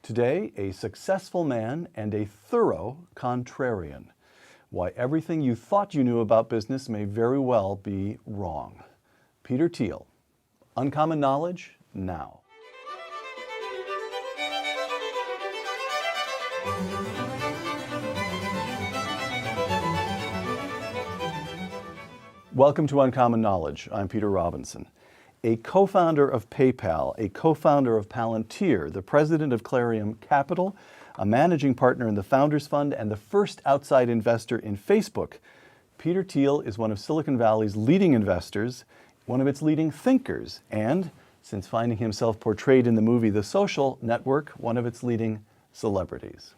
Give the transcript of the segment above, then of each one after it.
Today, a successful man and a thorough contrarian. Why everything you thought you knew about business may very well be wrong. Peter Thiel. Uncommon knowledge now. Welcome to Uncommon Knowledge. I'm Peter Robinson. A co-founder of PayPal, a co-founder of Palantir, the president of Clarium Capital, a managing partner in the Founders Fund, and the first outside investor in Facebook. Peter Thiel is one of Silicon Valley's leading investors, one of its leading thinkers, and, since finding himself portrayed in the movie The Social Network, one of its leading celebrities.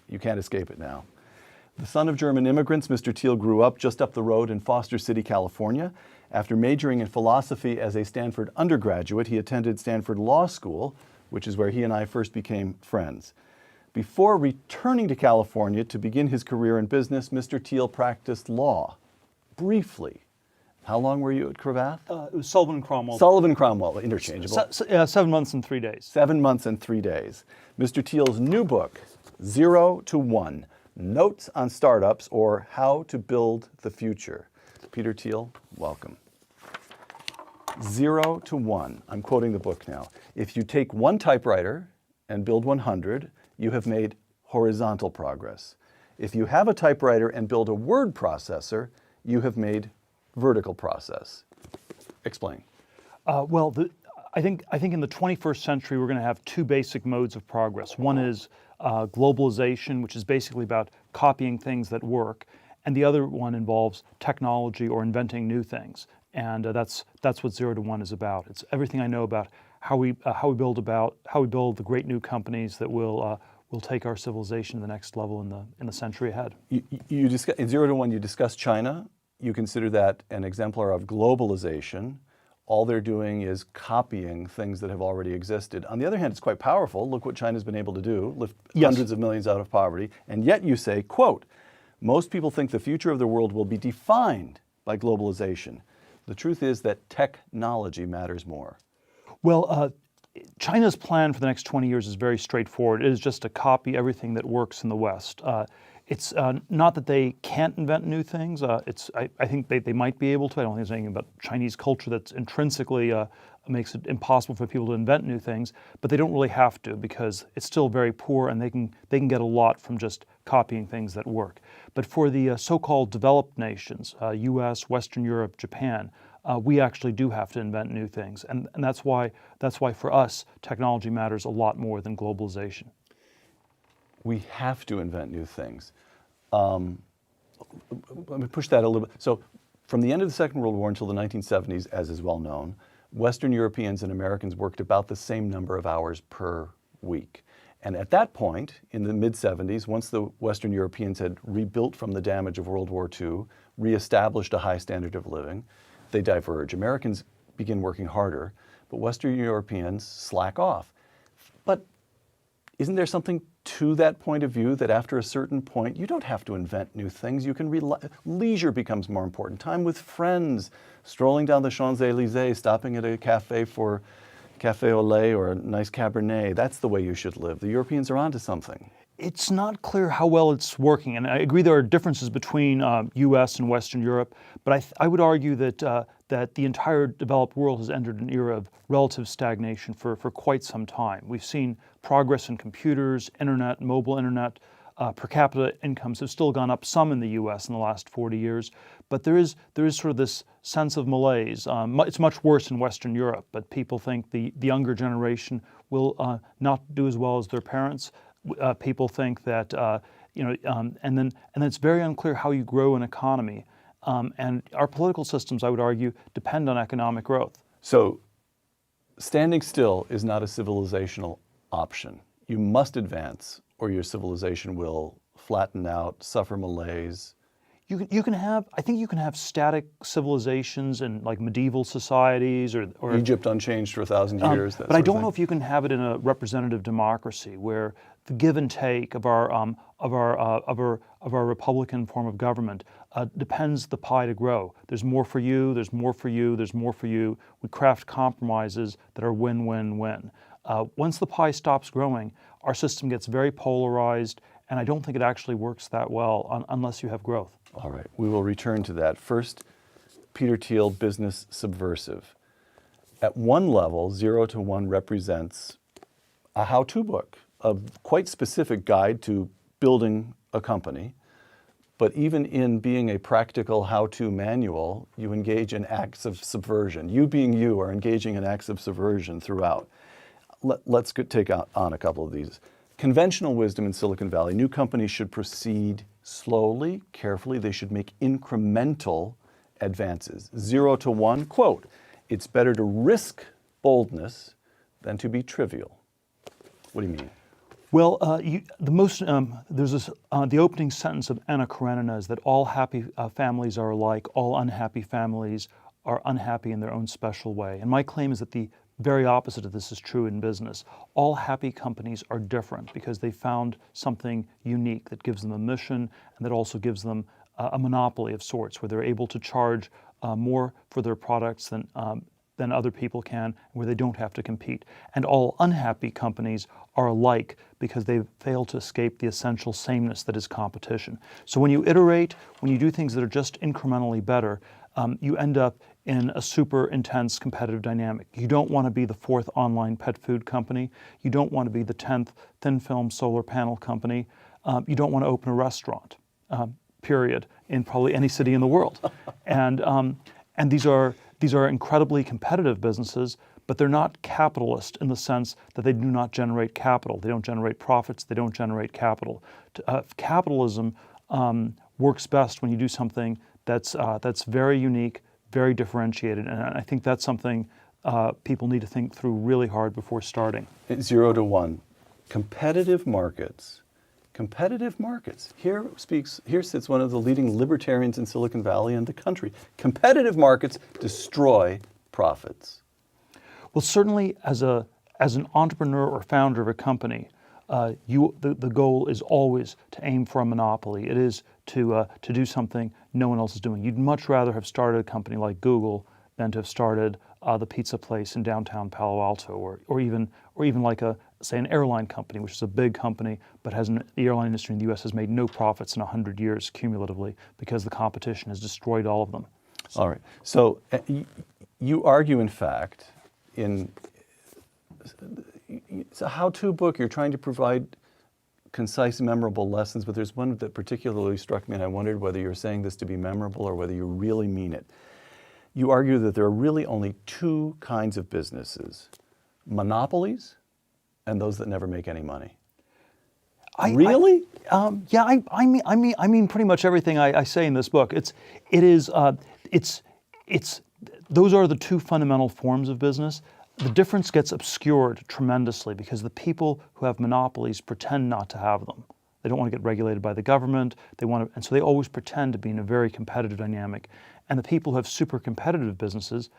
You can't escape it now. The son of German immigrants, Mr. Thiel grew up just up the road in Foster City, California. After majoring in philosophy as a Stanford undergraduate, he attended Stanford Law School, which is where he and I first became friends. Before returning to California to begin his career in business, Mr. Thiel practiced law, briefly. How long were you at Cravath? It was Sullivan Cromwell. Sullivan Cromwell, interchangeable. 7 months and 3 days. 7 months and 3 days. Mr. Thiel's new book, 0 to 1, Notes on Startups or How to Build the Future. Peter Thiel, welcome. 0 to 1, I'm quoting the book now. If you take one typewriter and build 100, you have made horizontal progress. If you have a typewriter and build a word processor, you have made vertical process. Explain. I think in the 21st century we're going to have two basic modes of progress. One is globalization, which is basically about copying things that work, and the other one involves technology or inventing new things. And that's what 0 to 1 is about. It's everything I know about how we build the great new companies that will take our civilization to the next level in the century ahead. You discuss, in 0 to 1, you discuss China. You consider that an exemplar of globalization. All they're doing is copying things that have already existed. On the other hand, it's quite powerful. Look what China's been able to do, lift hundreds of millions out of poverty. And yet you say, quote, most people think the future of the world will be defined by globalization. The truth is that technology matters more. Well, China's plan for the next 20 years is very straightforward. It is just to copy everything that works in the West. It's not that they can't invent new things. I think they might be able to. I don't think there's anything about Chinese culture that's intrinsically makes it impossible for people to invent new things, but they don't really have to because it's still very poor and they can get a lot from just copying things that work. But for the so-called developed nations, US, Western Europe, Japan, we actually do have to invent new things. And that's why for us, technology matters a lot more than globalization. We have to invent new things. Let me push that a little bit. So from the end of the Second World War until the 1970s, as is well known, Western Europeans and Americans worked about the same number of hours per week. And at that point, in the mid-70s, once the Western Europeans had rebuilt from the damage of World War II, reestablished a high standard of living, they diverge. Americans begin working harder, but Western Europeans slack off. But isn't there something to that point of view that after a certain point, you don't have to invent new things. You can leisure becomes more important. Time with friends, strolling down the Champs-Élysées, stopping at a cafe for café au lait or a nice Cabernet. That's the way you should live. The Europeans are onto something. It's not clear how well it's working, and I agree there are differences between U.S. and Western Europe, but I would argue that the entire developed world has entered an era of relative stagnation for quite some time. We've seen progress in computers, internet, mobile internet. Per capita incomes have still gone up some in the U.S. in the last 40 years, but there is sort of this sense of malaise. It's much worse in Western Europe, but people think the younger generation will not do as well as their parents. People think that, and then it's very unclear how you grow an economy. And our political systems, I would argue, depend on economic growth. So standing still is not a civilizational option. You must advance or your civilization will flatten out, suffer malaise. I think you can have static civilizations in like medieval societies or Egypt unchanged for 1,000 years. But I don't know if you can have it in a representative democracy where the give and take of our Republican form of government depends the pie to grow. There's more for you. There's more for you. There's more for you. We craft compromises that are win-win-win. Once the pie stops growing, our system gets very polarized, and I don't think it actually works that well unless you have growth. All right, we will return to that. First, Peter Thiel, Business Subversive. At one level, 0 to 1 represents a how-to book, a quite specific guide to building a company. But even in being a practical how-to manual, you engage in acts of subversion. You being you are engaging in acts of subversion throughout. Let's take on a couple of these. Conventional wisdom in Silicon Valley, new companies should proceed slowly, carefully. They should make incremental advances. 0 to 1, quote, "It's better to risk boldness than to be trivial." What do you mean? Well, there's this, the opening sentence of Anna Karenina is that all happy families are alike, all unhappy families are unhappy in their own special way. And my claim is that the very opposite of this is true in business. All happy companies are different because they found something unique that gives them a mission and that also gives them a monopoly of sorts, where they're able to charge more for their products than other people can, where they don't have to compete. And all unhappy companies are alike because they've failed to escape the essential sameness that is competition. So when you iterate, when you do things that are just incrementally better, you end up in a super intense competitive dynamic. You don't want to be the 4th online pet food company. You don't want to be the 10th thin film solar panel company. You don't want to open a restaurant, period, in probably any city in the world. And these are incredibly competitive businesses, but they're not capitalist in the sense that they do not generate capital. They don't generate profits. They don't generate capital. Capitalism works best when you do something that's very unique, very differentiated, and I think that's something people need to think through really hard before starting. 0 to 1, competitive markets. Competitive markets. Here sits one of the leading libertarians in Silicon Valley and the country. Competitive markets destroy profits. Well, certainly as an entrepreneur or founder of a company, the goal is always to aim for a monopoly. It is to do something no one else is doing. You'd much rather have started a company like Google than to have started the pizza place in downtown Palo Alto, or even like say an airline company, which is a big company, but the airline industry in the U.S. has made no profits in 100 years cumulatively because the competition has destroyed all of them. All right. So you argue, in fact, it's a how-to book. You're trying to provide concise, memorable lessons, but there's one that particularly struck me, and I wondered whether you're saying this to be memorable or whether you really mean it. You argue that there are really only 2 kinds of businesses: monopolies and those that never make any money. Really? I mean pretty much everything I say in this book. Those are the 2 fundamental forms of business. The difference gets obscured tremendously because the people who have monopolies pretend not to have them. They don't want to get regulated by the government. And so they always pretend to be in a very competitive dynamic. And the people who have super competitive businesses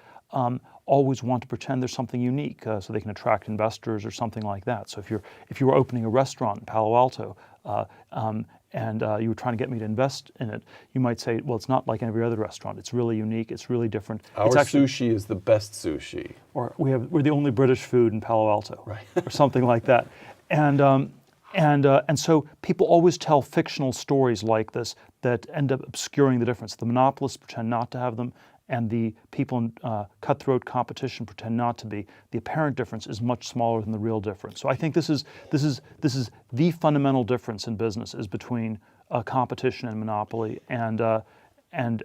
always want to pretend there's something unique, so they can attract investors or something like that. So if you were opening a restaurant in Palo Alto and you were trying to get me to invest in it, you might say, well, it's not like every other restaurant. It's really unique. It's really different. Our sushi is the best sushi. Or we're the only British food in Palo Alto, right? Or something like that. And so people always tell fictional stories like this that end up obscuring the difference. The monopolists pretend not to have them, and the people in cutthroat competition pretend not to be. The apparent difference is much smaller than the real difference. So I think this is the fundamental difference in business, is between competition and monopoly, and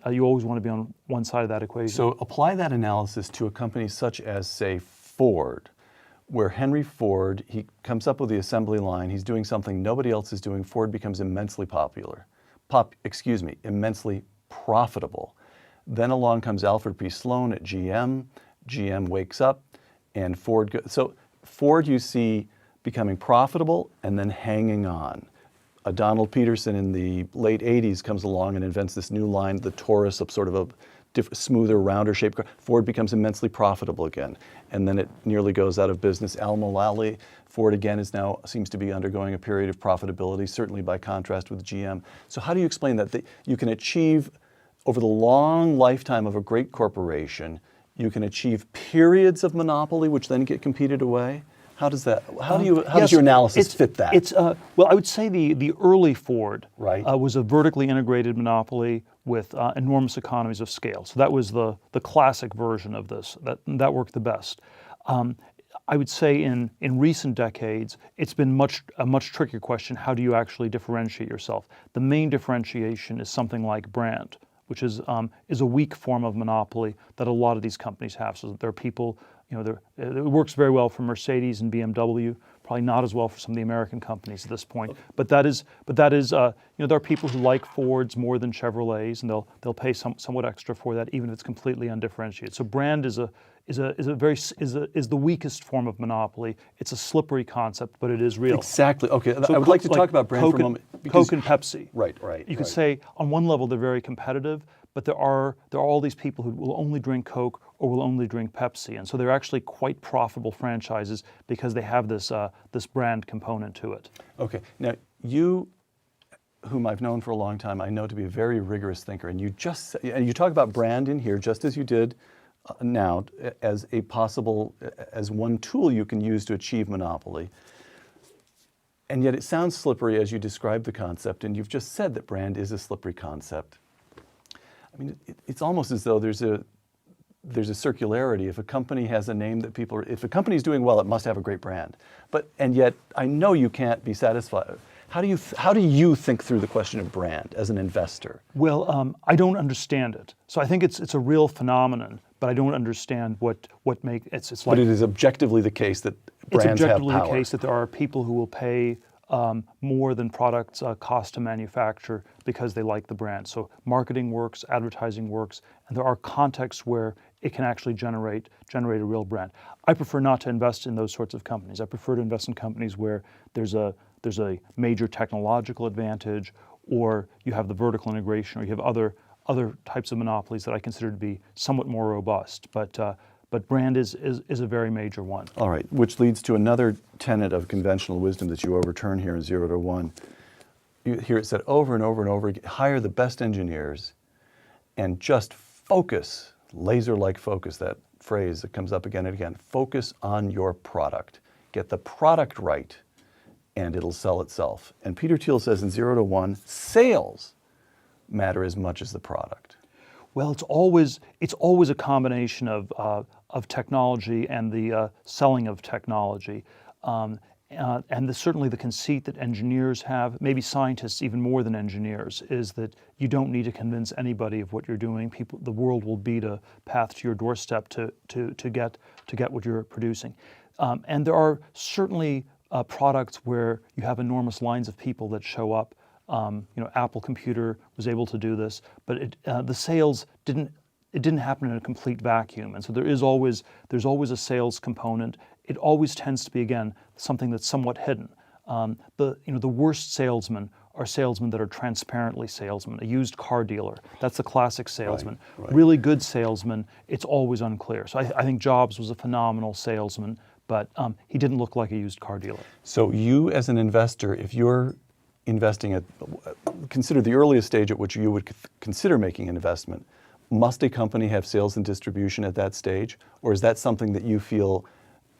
you always want to be on one side of that equation. So apply that analysis to a company such as, say, Ford, where Henry Ford, he comes up with the assembly line, he's doing something nobody else is doing. Ford becomes immensely immensely profitable. Then along comes Alfred P. Sloan at GM. GM wakes up, and so Ford you see becoming profitable and then hanging on. Donald Peterson in the late 80s comes along and invents this new line, the Taurus, sort of a smoother, rounder shaped car. Ford becomes immensely profitable again, and then it nearly goes out of business. Al Mulally, Ford again seems to be undergoing a period of profitability, certainly by contrast with GM. So how do you explain that you can achieve, over the long lifetime of a great corporation, you can achieve periods of monopoly which then get competed away? How does that? How does your analysis fit that? It's well, I would say the early Ford Right. Was a vertically integrated monopoly with enormous economies of scale. So that was the classic version of this. That worked the best. I would say in recent decades, it's been a much trickier question. How do you actually differentiate yourself? The main differentiation is something like brand, which is a weak form of monopoly that a lot of these companies have. So there are people, it works very well for Mercedes and BMW, probably not as well for some of the American companies at this point. But that is, there are people who like Fords more than Chevrolets, and they'll pay somewhat extra for that, even if it's completely undifferentiated. So brand is the weakest form of monopoly. It's a slippery concept, but it is real. Exactly. Okay, So I would like to talk about brand Coke for a moment. because- Coke and Pepsi. Right. You could say on one level they're very competitive, but there are all these people who will only drink Coke or will only drink Pepsi, and so they're actually quite profitable franchises because they have this brand component to it. Okay. Now you, whom I've known for a long time, I know to be a very rigorous thinker, and you talk about brand in here just as you did now as as one tool you can use to achieve monopoly. And yet it sounds slippery as you describe the concept, and you've just said that brand is a slippery concept. I mean, it's almost as though there's a circularity. If a company has a name that if a company's doing well, it must have a great brand. And yet I know you can't be satisfied. How do you think through the question of brand as an investor? Well, I don't understand it. So I think it's a real phenomenon, but I don't understand what make it's like. But it is objectively the case that brands have power. It's objectively the case that there are people who will pay more than products cost to manufacture because they like the brand. So marketing works, advertising works, and there are contexts where it can actually generate a real brand. I prefer not to invest in those sorts of companies. I prefer to invest in companies where there's a major technological advantage, or you have the vertical integration, or you have other types of monopolies that I consider to be somewhat more robust. But brand is a very major one. All right, which leads to another tenet of conventional wisdom that you overturn here in 0 to 1. You hear it said over and over and over again, hire the best engineers and just focus, laser-like focus, that phrase that comes up again and again, focus on your product. Get the product right and it'll sell itself. And Peter Thiel says in 0 to 1, sales matter as much as the product. Well, it's always a combination of technology and the selling of technology, and certainly the conceit that engineers have, maybe scientists even more than engineers, is that you don't need to convince anybody of what you're doing. The world will beat a path to your doorstep to get what you're producing, and there are certainly products where you have enormous lines of people that show up. Apple Computer was able to do this, but the sales didn't happen in a complete vacuum, and so there's always a sales component. It always tends to be, again, something that's somewhat hidden. The worst salesmen are salesmen that are transparently salesmen. A used car dealer, that's the classic salesman. Right. Really good salesman, it's always unclear. So I think Jobs was a phenomenal salesman, but he didn't look like a used car dealer. So you, as an investor, if you're investing consider the earliest stage at which you would consider making an investment, must a company have sales and distribution at that stage? Or is that something that you feel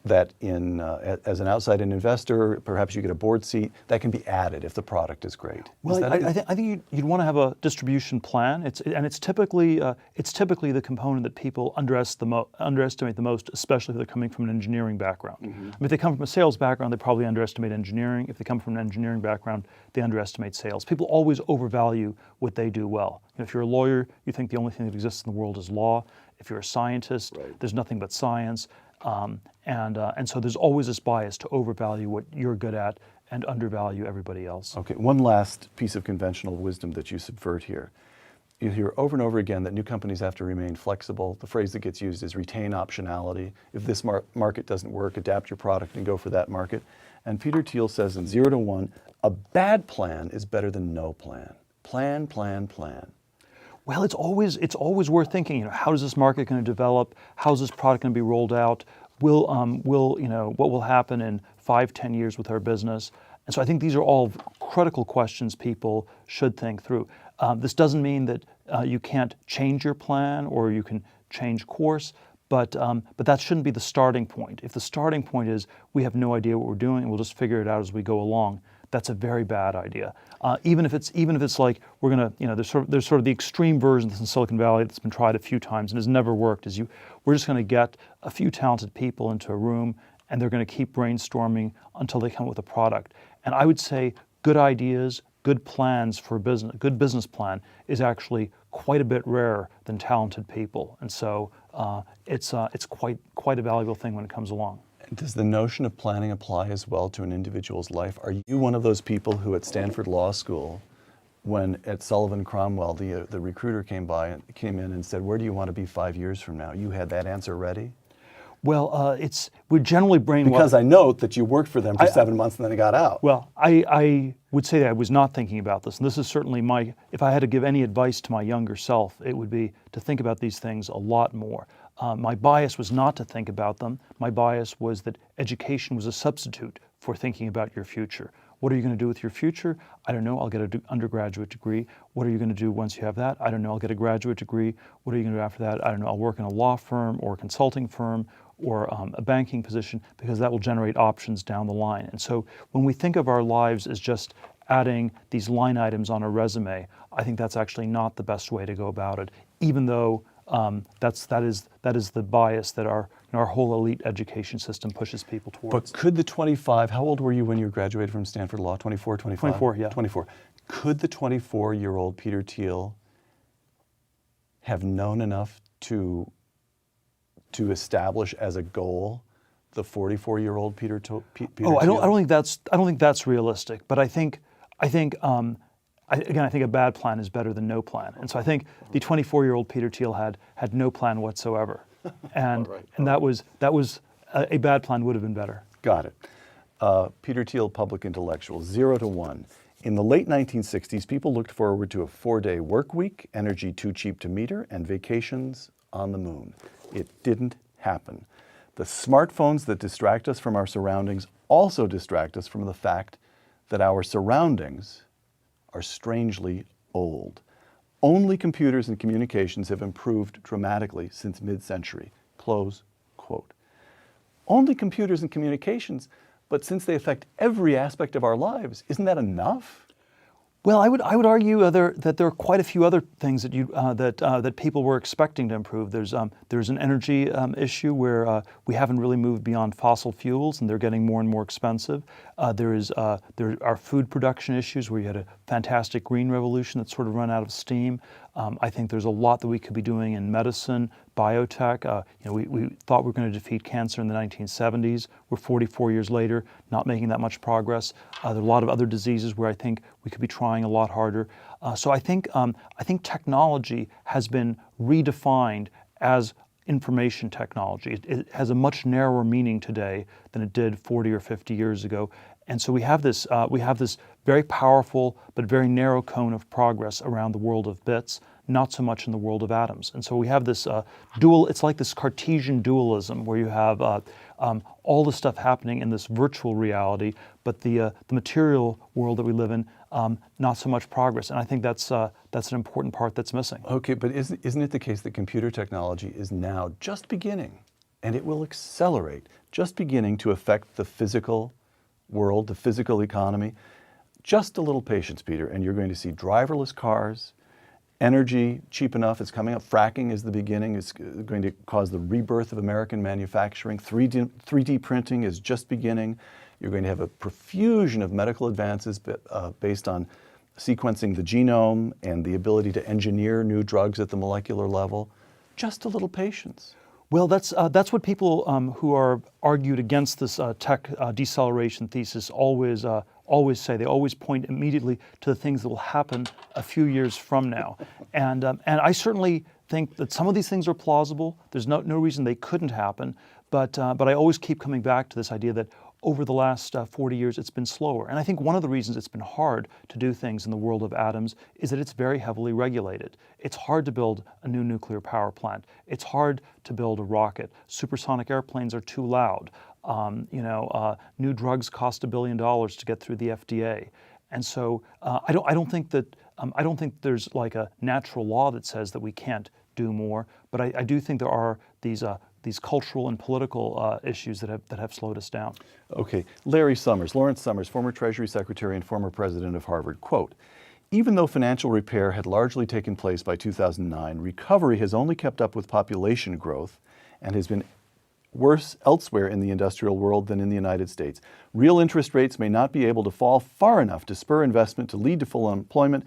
that as an outside investor, perhaps you get a board seat, that can be added if the product is great? Well, I think you'd want to have a distribution plan. It's typically the component that people underestimate the most, especially if they're coming from an engineering background. Mm-hmm. I mean, if they come from a sales background, they probably underestimate engineering. If they come from an engineering background, they underestimate sales. People always overvalue what they do well. If you're a lawyer, you think the only thing that exists in the world is law. If you're a scientist, right, there's nothing but science. And so there's always this bias to overvalue what you're good at and undervalue everybody else. Okay, one last piece of conventional wisdom that you subvert here. You hear over and over again that new companies have to remain flexible. The phrase that gets used is retain optionality. If this market doesn't work, adapt your product and go for that market. And Peter Thiel says in 0 to 1, a bad plan is better than no plan. Plan, plan, plan. Well, it's always worth thinking. How is this market going to develop? How is this product going to be rolled out? What will happen in 5-10 years with our business? And so I think these are all critical questions people should think through. This doesn't mean that you can't change your plan or you can change course, But that shouldn't be the starting point. If the starting point is we have no idea what we're doing and we'll just figure it out as we go along, that's a very bad idea. Even if it's like we're gonna, there's sort of the extreme version of this in Silicon Valley that's been tried a few times and has never worked. We're just gonna get a few talented people into a room and they're gonna keep brainstorming until they come up with a product. And I would say good ideas, good plans for business, good business plan is actually quite a bit rarer than talented people. And so it's quite a valuable thing when it comes along. Does the notion of planning apply as well to an individual's life? Are you one of those people who at Stanford Law School, when at Sullivan Cromwell, the recruiter came in and said, "Where do you want to be 5 years from now?" You had that answer ready? Well, we're generally brainwashed. Because I note that you worked for them for 7 months and then got out. Well, I would say that I was not thinking about this. And this is certainly if I had to give any advice to my younger self, it would be to think about these things a lot more. My bias was not to think about them. My bias was that education was a substitute for thinking about your future. What are you going to do with your future? I don't know. I'll get an undergraduate degree. What are you going to do once you have that? I don't know. I'll get a graduate degree. What are you going to do after that? I don't know. I'll work in a law firm or a consulting firm or a banking position, because that will generate options down the line. And so when we think of our lives as just adding these line items on a resume, I think that's actually not the best way to go about it, even though that is the bias that our whole elite education system pushes people towards. But could the 25, how old were you when you graduated from Stanford Law? 24, 25? 24, yeah. 24. Could the 24-year-old Peter Thiel have known enough to establish as a goal the 44-year-old Peter Thiel? I don't think that's realistic. But I think a bad plan is better than no plan. And so I think the 24-year-old Peter Thiel had no plan whatsoever, and that was a bad plan would have been better. Got it. Peter Thiel, public intellectual, 0 to 1. In the late 1960s, people looked forward to a 4-day work week, energy too cheap to meter, and vacations on the moon. It didn't happen. The smartphones that distract us from our surroundings also distract us from the fact that our surroundings are strangely old. Only computers and communications have improved dramatically since mid-century. Close quote. Only computers and communications, but since they affect every aspect of our lives, isn't that enough? Well, I would argue that there are quite a few other things that people were expecting to improve. There's an energy issue where we haven't really moved beyond fossil fuels, and they're getting more and more expensive. There are food production issues where you had a fantastic green revolution that's sort of run out of steam. I think there's a lot that we could be doing in medicine, biotech. We thought we were going to defeat cancer in the 1970s. We're 44 years later, not making that much progress. There are a lot of other diseases where I think we could be trying a lot harder. So I think technology has been redefined as information technology. It has a much narrower meaning today than it did 40 or 50 years ago. And so we have this very powerful but very narrow cone of progress around the world of bits, not so much in the world of atoms. And so we have this it's like this Cartesian dualism where you have all the stuff happening in this virtual reality, but the material world that we live in, not so much progress. And I think that's an important part that's missing. Okay, but isn't it the case that computer technology is now just beginning, and it will accelerate, just beginning to affect the physical world, the physical economy? Just a little patience, Peter, and you're going to see driverless cars, energy cheap enough, it's coming up. Fracking is the beginning. It's going to cause the rebirth of American manufacturing. 3D printing is just beginning. You're going to have a profusion of medical advances based on sequencing the genome and the ability to engineer new drugs at the molecular level. Just a little patience. Well, that's what people who are argued against this tech deceleration thesis always say. They always point immediately to the things that will happen a few years from now, and I certainly think that some of these things are plausible. There's no reason they couldn't happen, but I always keep coming back to this idea that over the last 40 years, it's been slower. And I think one of the reasons it's been hard to do things in the world of atoms is that it's very heavily regulated. It's hard to build a new nuclear power plant. It's hard to build a rocket. Supersonic airplanes are too loud. New drugs cost $1 billion to get through the FDA. And so I don't think there's like a natural law that says that we can't do more, but I do think there are these these cultural and political issues that have slowed us down. Okay, Lawrence Summers, former Treasury Secretary and former president of Harvard, quote, "Even though financial repair had largely taken place by 2009, recovery has only kept up with population growth and has been worse elsewhere in the industrial world than in the United States. Real interest rates may not be able to fall far enough to spur investment to lead to full employment.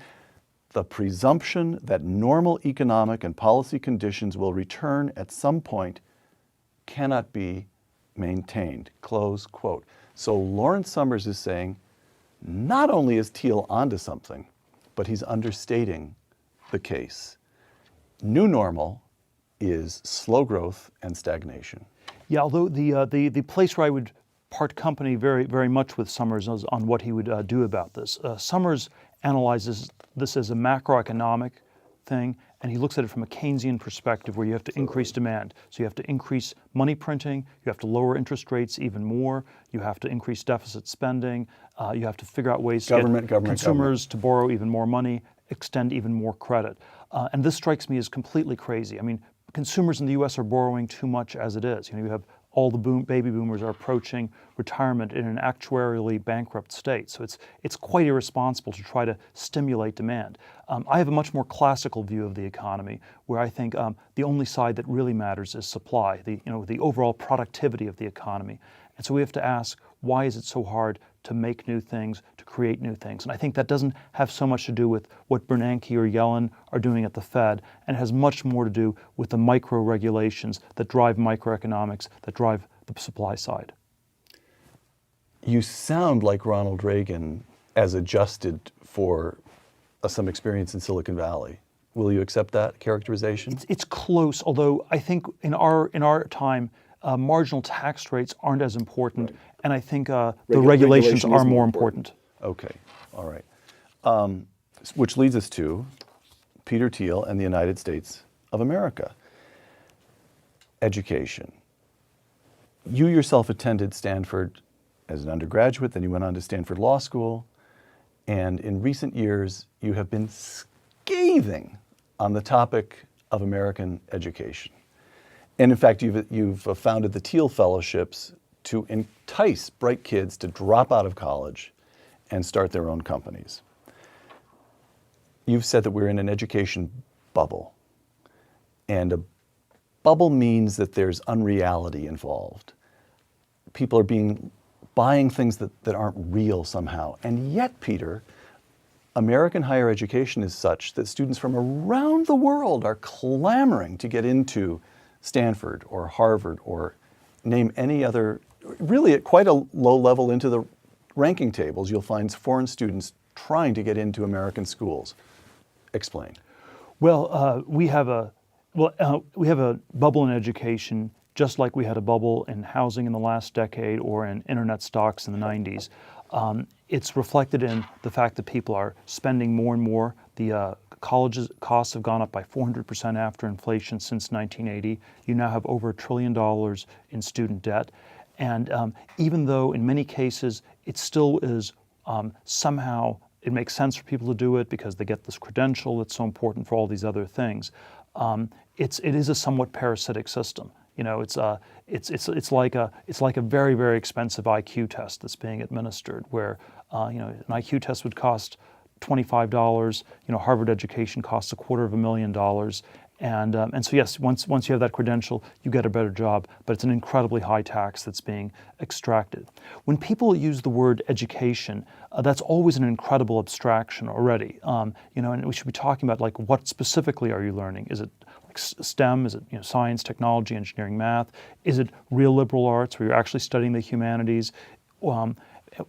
The presumption that normal economic and policy conditions will return at some point cannot be maintained," close quote. So Lawrence Summers is saying, not only is Thiel onto something, but he's understating the case. New normal is slow growth and stagnation. Yeah, although the place where I would part company very much with Summers is on what he would do about this. Summers analyzes this as a macroeconomic thing, and he looks at it from a Keynesian perspective where you have to increase demand. So you have to increase money printing, you have to lower interest rates even more, you have to increase deficit spending, you have to figure out ways to get consumers to borrow even more money, extend even more credit. And this strikes me as completely crazy. I mean, consumers in the U.S. are borrowing too much as it is. You know, you have all the baby boomers are approaching retirement in an actuarially bankrupt state. So it's quite irresponsible to try to stimulate demand. I have a much more classical view of the economy, where I think the only side that really matters is supply, the overall productivity of the economy. And so we have to ask, why is it so hard to make new things, to create new things? And I think that doesn't have so much to do with what Bernanke or Yellen are doing at the Fed, and it has much more to do with the micro regulations that drive microeconomics, that drive the supply side. You sound like Ronald Reagan as adjusted for some experience in Silicon Valley. Will you accept that characterization? It's close, although I think in our time, marginal tax rates aren't as important, right. And I think the regulations are more important. Okay, all right. Which leads us to Peter Thiel and the United States of America. Education. You yourself attended Stanford as an undergraduate, then you went on to Stanford Law School, and in recent years you have been scathing on the topic of American education. And in fact, you've founded the Thiel Fellowships to entice bright kids to drop out of college and start their own companies. You've said that we're in an education bubble. And a bubble means that there's unreality involved. People are buying things that aren't real somehow. And yet, Peter, American higher education is such that students from around the world are clamoring to get into Stanford or Harvard or name any other, really at quite a low level into the ranking tables, you'll find foreign students trying to get into American schools. Explain. Well, we have a bubble in education, just like we had a bubble in housing in the last decade or in internet stocks in the 90s. It's reflected in the fact that people are spending more and more. The colleges costs have gone up by 400% after inflation since 1980. You now have over $1 trillion in student debt. And even though in many cases it still is somehow, it makes sense for people to do it because they get this credential that's so important for all these other things, it is a somewhat parasitic system. You know, it's like a very, very expensive IQ test that's being administered, where an IQ test would cost $25. Harvard education costs $250,000. And so yes, once you have that credential, you get a better job, but it's an incredibly high tax that's being extracted. When people use the word education, that's always an incredible abstraction already. And we should be talking about, like, what specifically are you learning? Is it like STEM? Is it science, technology, engineering, math? Is it real liberal arts where you're actually studying the humanities?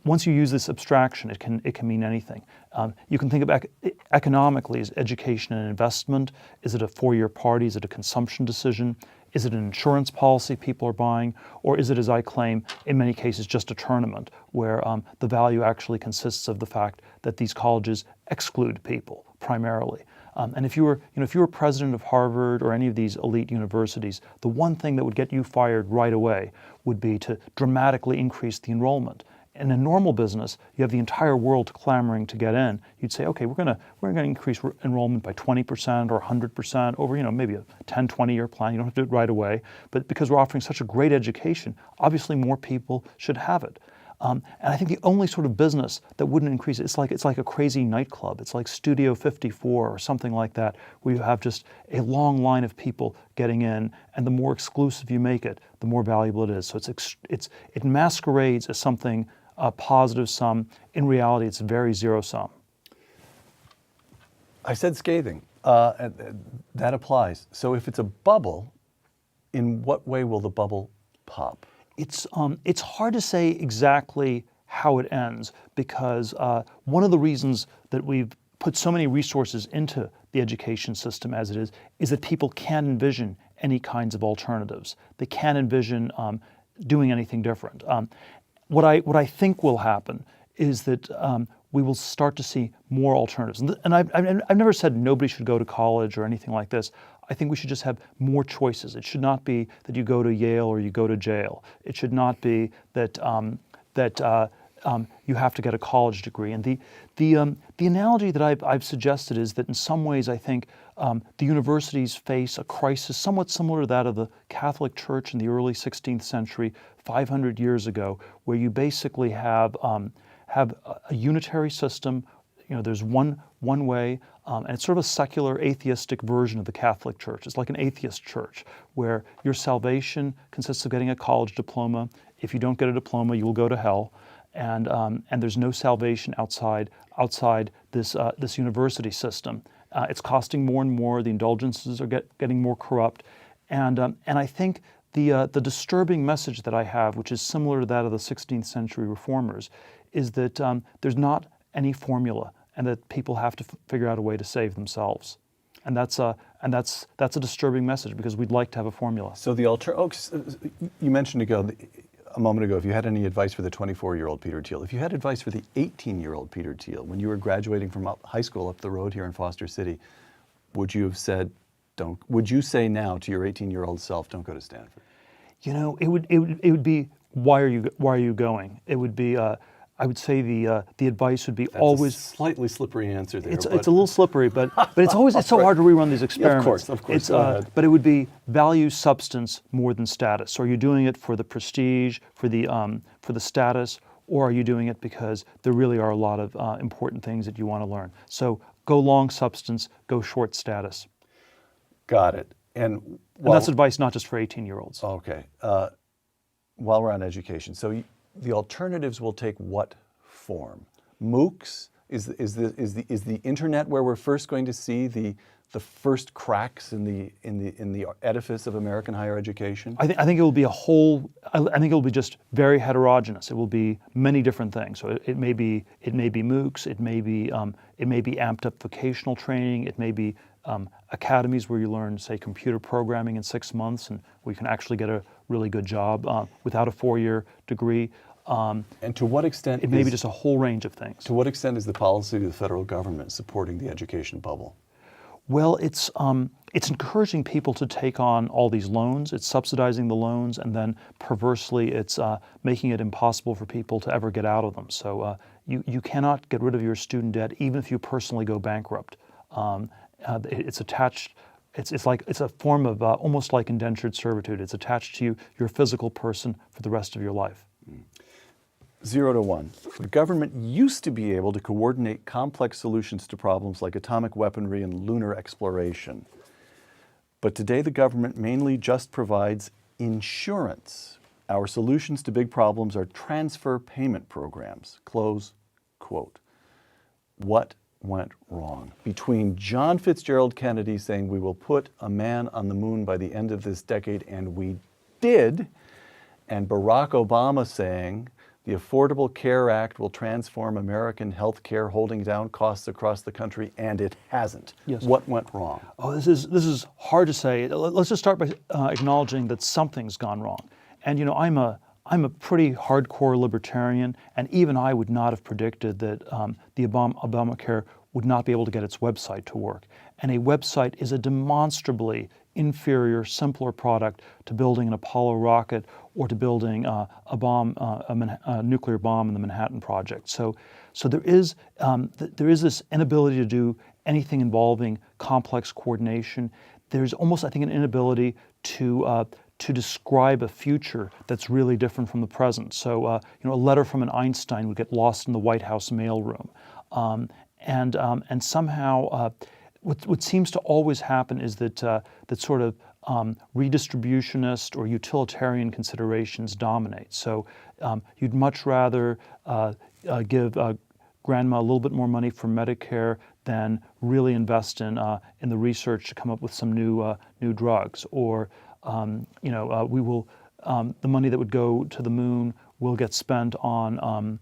Once you use this abstraction, it can mean anything. You can think of economically, is education an investment? Is it a four-year party? Is it a consumption decision? Is it an insurance policy people are buying? Or is it, as I claim, in many cases just a tournament where the value actually consists of the fact that these colleges exclude people primarily? And if you were president of Harvard or any of these elite universities, the one thing that would get you fired right away would be to dramatically increase the enrollment. in a normal business, you have the entire world clamoring to get in. You'd say, okay, we're going to increase enrollment by 20% or 100% over, maybe a 10, 20-year plan. You don't have to do it right away. But because we're offering such a great education, obviously more people should have it. And I think the only sort of business that wouldn't increase it's like a crazy nightclub. It's like Studio 54 or something like that, where you have just a long line of people getting in, and the more exclusive you make it, the more valuable it is. So it masquerades as something positive sum. In reality, it's very zero sum. I said scathing. That applies. So if it's a bubble, in what way will the bubble pop? It's hard to say exactly how it ends, because one of the reasons that we've put so many resources into the education system as it is that people can envision any kinds of alternatives. They can envision doing anything different. What I think will happen is that we will start to see more alternatives. And I've never said nobody should go to college or anything like this. I think we should just have more choices. It should not be that you go to Yale or you go to jail. It should not be that you have to get a college degree. And the analogy that I've suggested is that in some ways I think the universities face a crisis somewhat similar to that of the Catholic Church in the early 16th century, 500 years ago, where you basically have a unitary system. There's one way, and it's sort of a secular, atheistic version of the Catholic Church. It's like an atheist church, where your salvation consists of getting a college diploma. If you don't get a diploma, you will go to hell, and there's no salvation outside this university system. It's costing more and more. The indulgences are getting more corrupt, and I think the disturbing message that I have, which is similar to that of the 16th century reformers, is that there's not any formula, and that people have to figure out a way to save themselves, and that's a disturbing message, because we'd like to have a formula. So you mentioned a moment ago, if you had any advice for the 24-year-old Peter Thiel, if you had advice for the 18-year-old Peter Thiel when you were graduating from high school up the road here in Foster City, would you have said, would you say now to your 18-year-old self, don't go to Stanford? It would be, why are you going? It would be. I would say the advice would be That's always a slightly slippery answer there. It's a little slippery, but it's so hard to rerun these experiments. Yeah, of course. Go ahead. But it would be value substance more than status. So are you doing it for the prestige, for the status, or are you doing it because there really are a lot of important things that you want to learn? So go long substance, go short status. Got it. And that's advice not just for 18-year-olds. Okay. While we're on education, so the alternatives will take what form? MOOCs? Is the internet where we're first going to see the first cracks in the edifice of American higher education? I think it will be I think it will be just very heterogeneous. It will be many different things. So it may be MOOCs. It may be amped up vocational training. It may be academies where you learn, say, computer programming in 6 months, and where you can actually get a really good job without a 4-year degree. And to what extent it may be just a whole range of things. To what extent is the policy of the federal government supporting the education bubble? Well, it's encouraging people to take on all these loans. It's subsidizing the loans, and then perversely, it's making it impossible for people to ever get out of them. So you cannot get rid of your student debt even if you personally go bankrupt. It's attached. It's a form of almost like indentured servitude. It's attached to you, your physical person, for the rest of your life. 0 to 1. The government used to be able to coordinate complex solutions to problems like atomic weaponry and lunar exploration. But today the government mainly just provides insurance. Our solutions to big problems are transfer payment programs. Close quote. What went wrong? Between John Fitzgerald Kennedy saying we will put a man on the moon by the end of this decade, and we did, and Barack Obama saying the Affordable Care Act will transform American health care, holding down costs across the country, and it hasn't. Yes. What went wrong? Oh, this is hard to say. Let's just start by acknowledging that something's gone wrong. And I'm a pretty hardcore libertarian, and even I would not have predicted that the Obamacare would not be able to get its website to work. And a website is a demonstrably inferior, simpler product to building an Apollo rocket or to building a nuclear bomb in the Manhattan Project. So there is this inability to do anything involving complex coordination. There's almost, I think, an inability to describe a future that's really different from the present. So, a letter from an Einstein would get lost in the White House mailroom, and somehow, what seems to always happen is that sort of redistributionist or utilitarian considerations dominate. So, you'd much rather give grandma a little bit more money for Medicare than really invest in the research to come up with some new drugs, or we will the money that would go to the moon will get spent on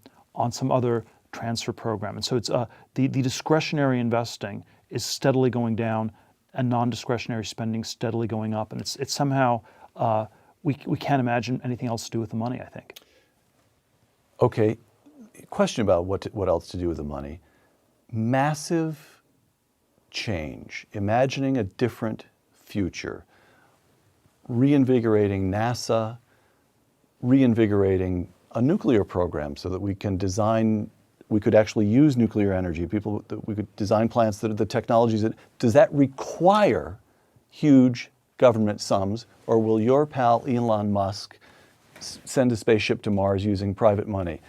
some other transfer program. And so it's the discretionary investing is steadily going down, and non-discretionary spending steadily going up. And it's somehow we can't imagine anything else to do with the money, I think. Okay, question about what else to do with the money. Massive change, imagining a different future, reinvigorating NASA, reinvigorating a nuclear program so that we could actually use nuclear energy, we could design plants that are the technologies does that require huge government sums, or will your pal Elon Musk send a spaceship to Mars using private money?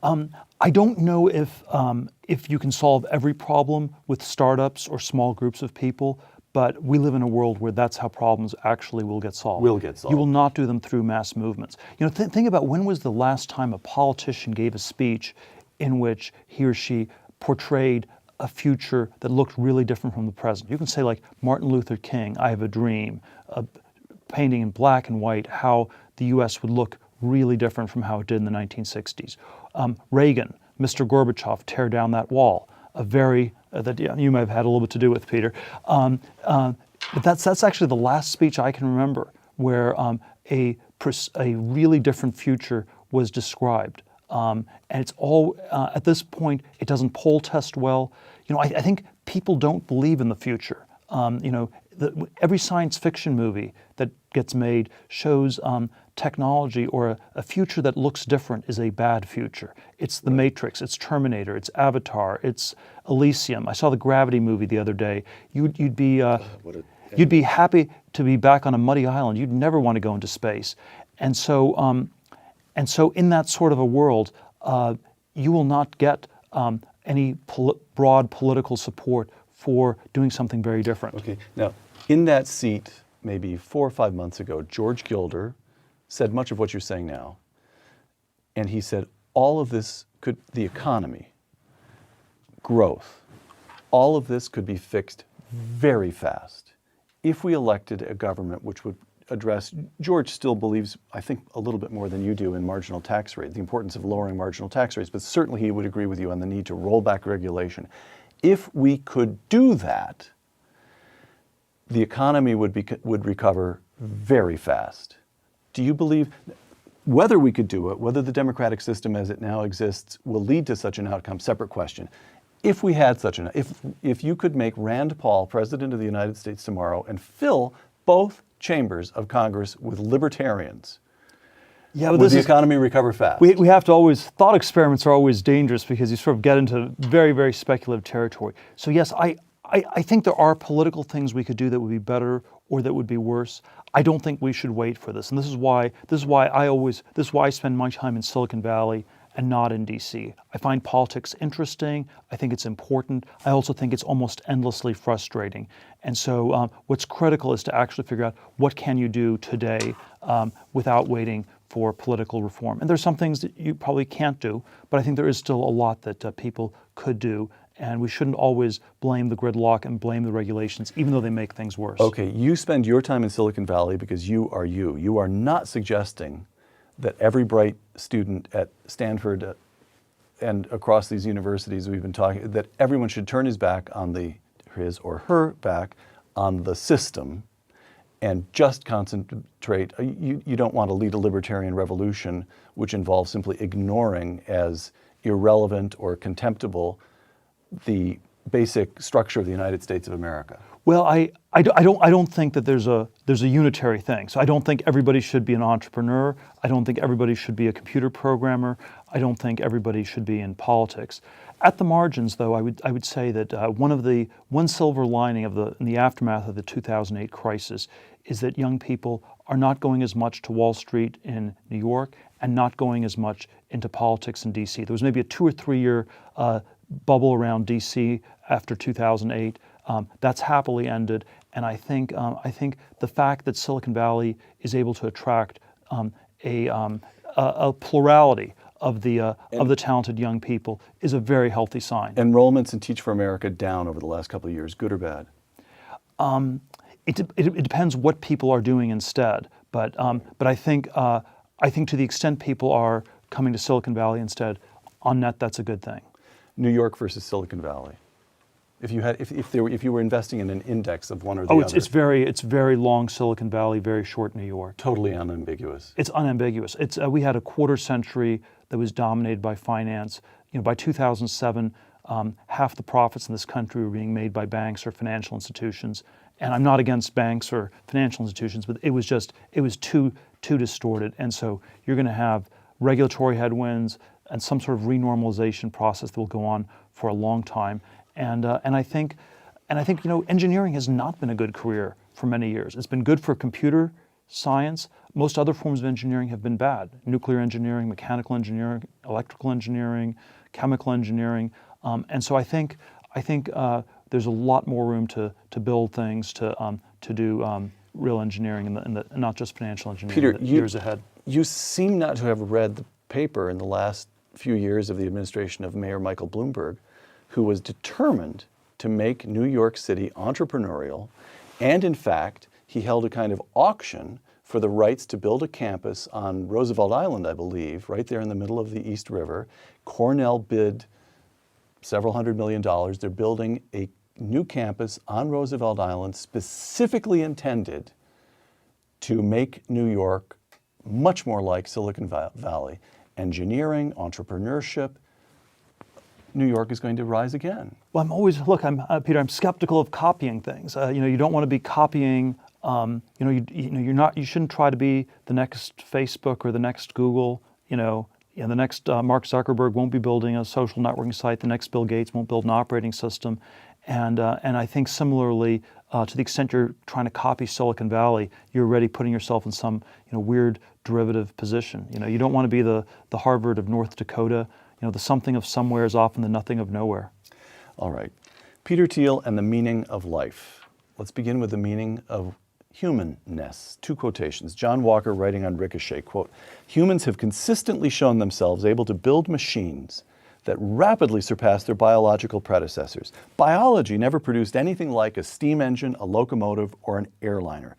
I don't know if you can solve every problem with startups or small groups of people, but we live in a world where that's how problems actually will get solved. You will not do them through mass movements. Think about, when was the last time a politician gave a speech in which he or she portrayed a future that looked really different from the present? You can say, like Martin Luther King, I Have a Dream, painting in black and white how the U.S. would look really different from how it did in the 1960s. Reagan, Mr. Gorbachev, Tear Down That Wall, that you might have had a little bit to do with, Peter. But that's actually the last speech I can remember where a really different future was described. And it's all, at this point, it doesn't poll test well. I think people don't believe in the future. Every science fiction movie that gets made shows technology or a future that looks different is a bad future. It's The Matrix, it's Terminator, it's Avatar, it's Elysium. I saw the Gravity movie the other day. You'd be happy to be back on a muddy island. You'd never want to go into space. And so in that sort of a world, you will not get any broad political support for doing something very different. Okay. Now, in that seat, maybe 4 or 5 months ago, George Gilder said much of what you're saying now. And he said all of this the economy, growth, all of this could be fixed very fast if we elected a government which would address, George still believes, I think, a little bit more than you do in marginal tax rate, the importance of lowering marginal tax rates, but certainly he would agree with you on the need to roll back regulation. If we could do that, the economy would recover very fast. Do you believe, whether we could do it, whether the democratic system as it now exists will lead to such an outcome, separate question. If we had such if you could make Rand Paul president of the United States tomorrow and fill both chambers of Congress with libertarians, would the economy recover fast? We have to always, thought experiments are always dangerous because you sort of get into very, very speculative territory. So yes, I think there are political things we could do that would be better or that would be worse. I don't think we should wait for this. And this is why I spend my time in Silicon Valley and not in DC. I find politics interesting. I think it's important. I also think it's almost endlessly frustrating. And so what's critical is to actually figure out what can you do today without waiting for political reform. And there's some things that you probably can't do, but I think there is still a lot that people could do. And we shouldn't always blame the gridlock and blame the regulations, even though they make things worse. Okay, you spend your time in Silicon Valley because you are you. You are not suggesting that every bright student at Stanford and across these universities we've been talking, that everyone should turn his or her back on the system and just concentrate. You don't want to lead a libertarian revolution which involves simply ignoring as irrelevant or contemptible the basic structure of the United States of America. Well, I don't think that there's a unitary thing. So I don't think everybody should be an entrepreneur. I don't think everybody should be a computer programmer. I don't think everybody should be in politics. At the margins, though, I would say that one silver lining in the aftermath of the 2008 crisis is that young people are not going as much to Wall Street in New York and not going as much into politics in D.C. There was maybe a 2 or 3 year bubble around D.C. after 2008. That's happily ended, and I think the fact that Silicon Valley is able to attract a plurality of the talented young people is a very healthy sign. Enrollments in Teach for America down over the last couple of years, good or bad? It depends what people are doing instead, but I think to the extent people are coming to Silicon Valley instead, on net that's a good thing. New York versus Silicon Valley. If you were investing in an index of one or the other. It's very long Silicon Valley, very short New York. Totally unambiguous. It's unambiguous. We had a quarter century that was dominated by finance. By 2007, half the profits in this country were being made by banks or financial institutions. And I'm not against banks or financial institutions, but it was too distorted. And so you're going to have regulatory headwinds and some sort of renormalization process that will go on for a long time. And I think engineering has not been a good career for many years. It's been good for computer science. Most other forms of engineering have been bad. Nuclear engineering, mechanical engineering, electrical engineering, chemical engineering. And so I think there's a lot more room to build things, to do real engineering in the not just financial engineering Peter, years ahead. You seem not to have read the paper in the last few years of the administration of Mayor Michael Bloomberg, who was determined to make New York City entrepreneurial, and in fact, he held a kind of auction for the rights to build a campus on Roosevelt Island, I believe, right there in the middle of the East River. Cornell bid several $100 million. They're building a new campus on Roosevelt Island specifically intended to make New York much more like Silicon Valley. Engineering, entrepreneurship, New York is going to rise again. Well, Peter, I'm skeptical of copying things. You don't want to be copying. You shouldn't try to be the next Facebook or the next Google. The next Mark Zuckerberg won't be building a social networking site. The next Bill Gates won't build an operating system. And I think similarly, to the extent you're trying to copy Silicon Valley, you're already putting yourself in some weird derivative position. You don't want to be the Harvard of North Dakota. The something of somewhere is often the nothing of nowhere. All right. Peter Thiel and the meaning of life. Let's begin with the meaning of humanness. 2 quotations. John Walker writing on Ricochet, quote, "Humans have consistently shown themselves able to build machines that rapidly surpass their biological predecessors. Biology never produced anything like a steam engine, a locomotive, or an airliner.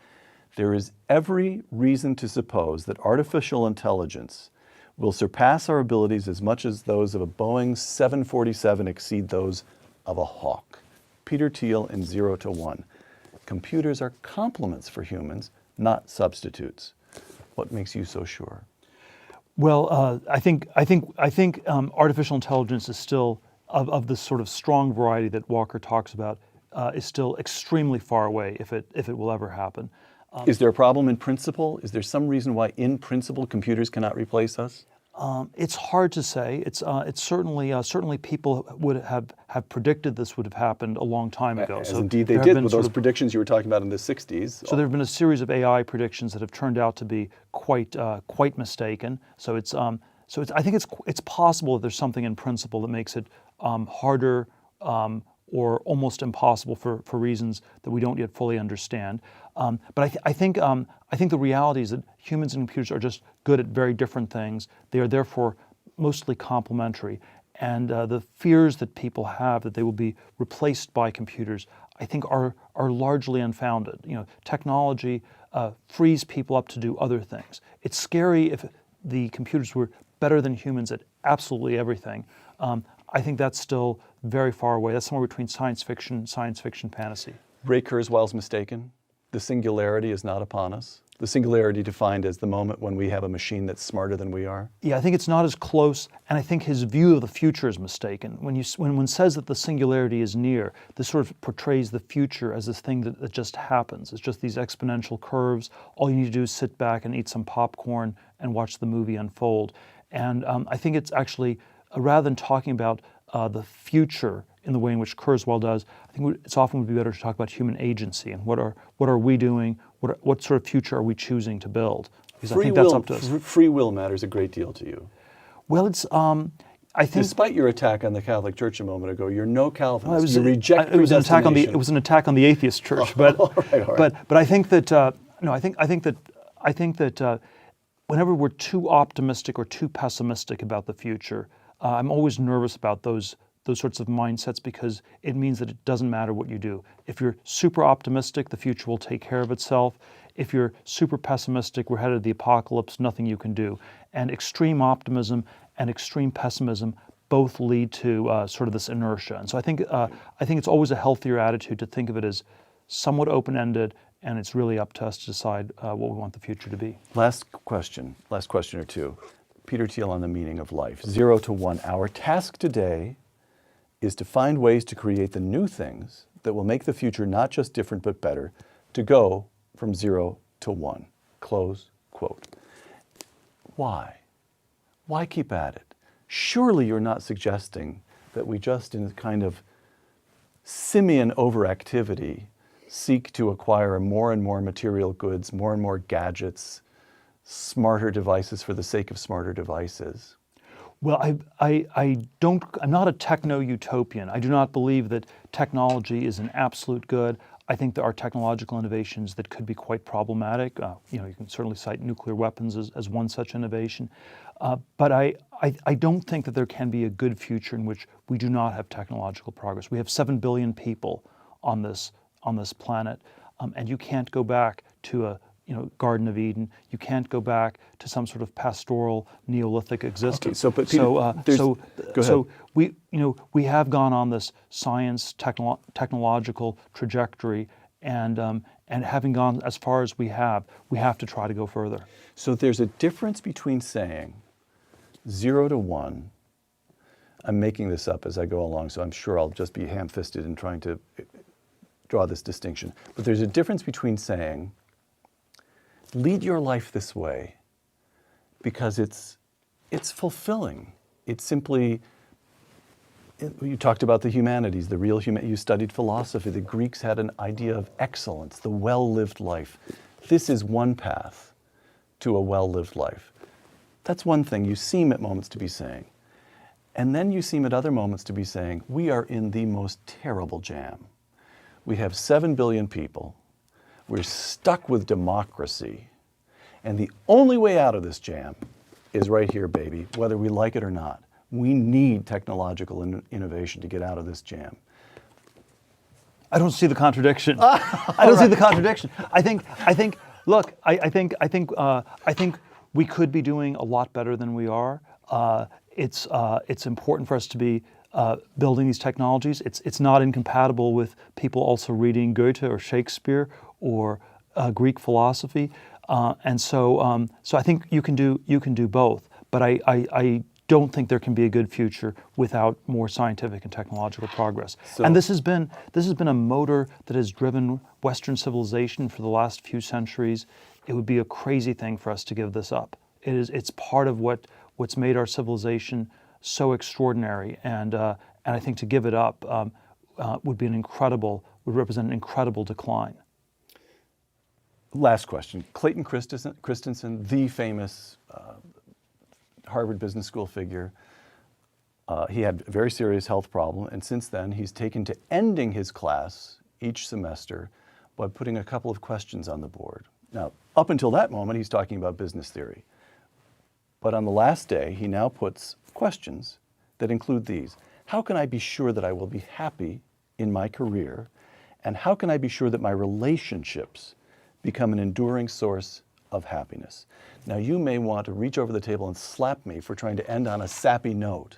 There is every reason to suppose that artificial intelligence will surpass our abilities as much as those of a Boeing 747 exceed those of a hawk." Peter Thiel in 0 to 1. Computers are complements for humans, not substitutes. What makes you so sure? Well, I think artificial intelligence is still of the sort of strong variety that Walker talks about is still extremely far away if it will ever happen. Is there a problem in principle? Is there some reason why, in principle, computers cannot replace us? It's hard to say. It's certainly people would have predicted this would have happened a long time ago. As indeed they did with those predictions you were talking about in the 60s. So there have been a series of AI predictions that have turned out to be quite mistaken. So I think it's possible that there's something in principle that makes it harder or almost impossible for reasons that we don't yet fully understand. But I think the reality is that humans and computers are just good at very different things. They are therefore mostly complementary. And the fears that people have that they will be replaced by computers, I think are largely unfounded. Technology frees people up to do other things. It's scary if the computers were better than humans at absolutely everything. I think that's still very far away. That's somewhere between science fiction fantasy. Ray Kurzweil's mistaken. The singularity is not upon us. The singularity defined as the moment when we have a machine that's smarter than we are? Yeah, I think it's not as close, and I think his view of the future is mistaken. When one says that the singularity is near, this sort of portrays the future as this thing that just happens. It's just these exponential curves. All you need to do is sit back and eat some popcorn and watch the movie unfold. And I think it's actually, rather than talking about the future in the way in which Kurzweil does, I think it's often would be better to talk about human agency and what are we doing, what sort of future are we choosing to build? Because I think that's up to us. Free will matters a great deal to you. Well, it's I think, despite your attack on the Catholic Church a moment ago, you're no Calvinist. well, You reject it was an attack on the predestination. it was an attack on the atheist church, but all right. but I think that no, I think that whenever we're too optimistic or too pessimistic about the future, I'm always nervous about those sorts of mindsets, because it means that it doesn't matter what you do. If you're super optimistic, the future will take care of itself. If you're super pessimistic, we're headed to the apocalypse, nothing you can do. And extreme optimism and extreme pessimism both lead to sort of this inertia. And so I think it's always a healthier attitude to think of it as somewhat open-ended, and it's really up to us to decide what we want the future to be. Last question or two. Peter Thiel on the meaning of life. 0 to 1. Our task today is to find ways to create the new things that will make the future not just different but better, to go from 0 to 1. Close quote. Why? Why keep at it? Surely you're not suggesting that we just, in a kind of simian overactivity, seek to acquire more and more material goods, more and more gadgets, smarter devices for the sake of smarter devices. Well, I'm not a techno-utopian. I do not believe that technology is an absolute good. I think there are technological innovations that could be quite problematic. You can certainly cite nuclear weapons as one such innovation. But I don't think that there can be a good future in which we do not have technological progress. We have 7 billion people on this planet, and you can't go back to a Garden of Eden. You can't go back to some sort of pastoral Neolithic existence. Okay, go ahead. So we have gone on this science technological trajectory, and having gone as far as we have to try to go further. So there's a difference between saying 0 to 1. I'm making this up as I go along, so I'm sure I'll just be ham-fisted in trying to draw this distinction. But there's a difference between saying, lead your life this way because it's fulfilling. It's simply, you talked about the humanities, the real you studied philosophy. The Greeks had an idea of excellence, the well-lived life. This is one path to a well-lived life. That's one thing you seem at moments to be saying. And then you seem at other moments to be saying, we are in the most terrible jam. We have 7 billion people. We're stuck with democracy. And the only way out of this jam is right here, baby, whether we like it or not. We need technological innovation to get out of this jam. I don't see the contradiction. I don't see the contradiction. I think. Look, I think we could be doing a lot better than we are. It's important for us to be building these technologies. It's not incompatible with people also reading Goethe or Shakespeare or Greek philosophy, and so I think you can do both. But I don't think there can be a good future without more scientific and technological progress. And this has been a motor that has driven Western civilization for the last few centuries. It would be a crazy thing for us to give this up. It's part of what's made our civilization so extraordinary, and I think to give it up would represent an incredible decline. Last question. Clayton Christensen, the famous Harvard Business School figure, he had a very serious health problem, and since then he's taken to ending his class each semester by putting a couple of questions on the board. Now, up until that moment, he's talking about business theory. But on the last day, he now puts questions that include these. How can I be sure that I will be happy in my career? And how can I be sure that my relationships become an enduring source of happiness? Now, you may want to reach over the table and slap me for trying to end on a sappy note.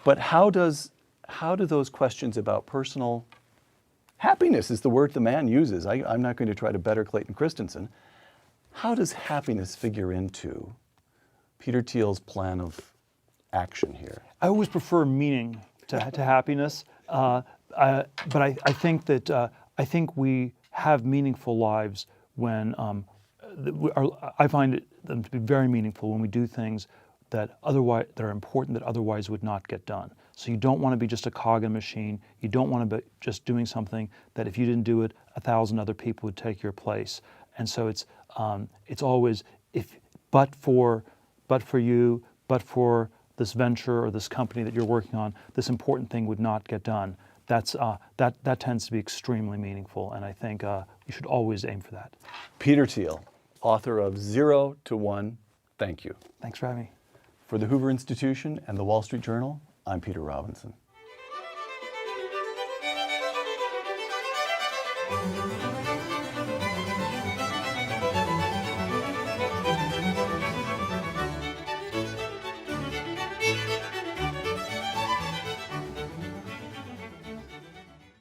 But how do those questions about personal happiness is the word the man uses. I'm not going to try to better Clayton Christensen. How does happiness figure into Peter Thiel's plan of action here? I always prefer meaning to happiness, but I think that I think we have meaningful lives when I find them to be very meaningful when we do things that are important that otherwise would not get done. So you don't want to be just a cog in a machine. You don't want to be just doing something that if you didn't do it, 1,000 other people would take your place. And so it's always but for you, but for this venture or this company that you're working on, this important thing would not get done. That tends to be extremely meaningful, and I think you should always aim for that. Peter Thiel, author of 0 to 1, thank you. Thanks for having me. For the Hoover Institution and the Wall Street Journal, I'm Peter Robinson.